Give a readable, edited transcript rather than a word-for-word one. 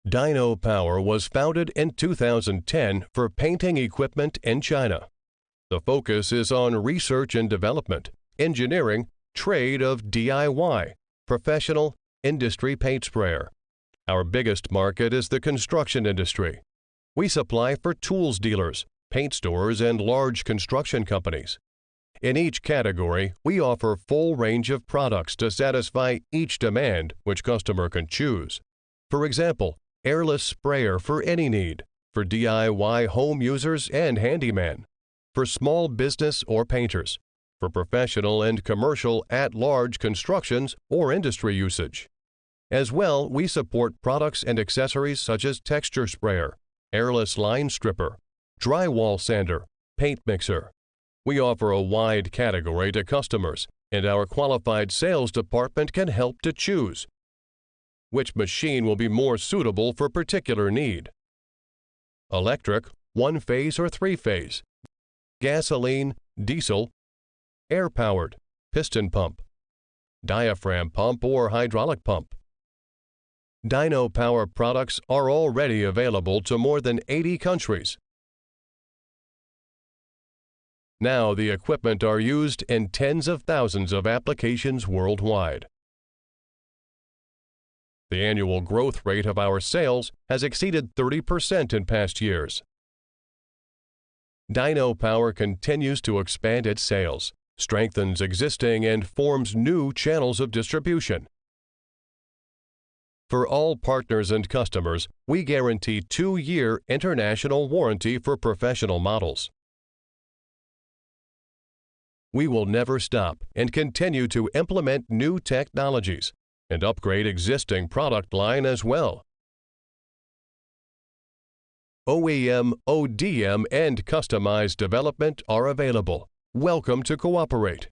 DINO-POWER was founded in 2010 for painting equipment in China. The focus is on research and development, engineering, trade of DIY, professional, industry paint sprayer. Our biggest market is the construction industry. We supply for tools dealers, paint stores, and large construction companies. In each category, we offer full range of products to satisfy each demand which customer can choose. For example, Airless sprayer for any need, for DIY home users and handyman, for small business or painters, for professional and commercial at-large constructions or industry usage. As well, we support products and accessories such as texture sprayer, airless line stripper, drywall sander, paint mixer. We offer a wide category to customers, and our qualified sales department can help to choose which machine will be more suitable for particular need. Electric, one-phase or three-phase, gasoline, diesel, air-powered, piston pump, diaphragm pump or hydraulic pump. DINO-POWER products are already available to more than 80 countries. Now the equipment are used in tens of thousands of applications worldwide. The annual growth rate of our sales has exceeded 30% in past years. DINO-POWER continues to expand its sales, strengthens existing, and forms new channels of distribution. For all partners and customers, we guarantee 2-year international warranty for professional models. We will never stop and continue to implement new technologies and upgrade existing product line as well. OEM, ODM, and customized development are available. Welcome to cooperate.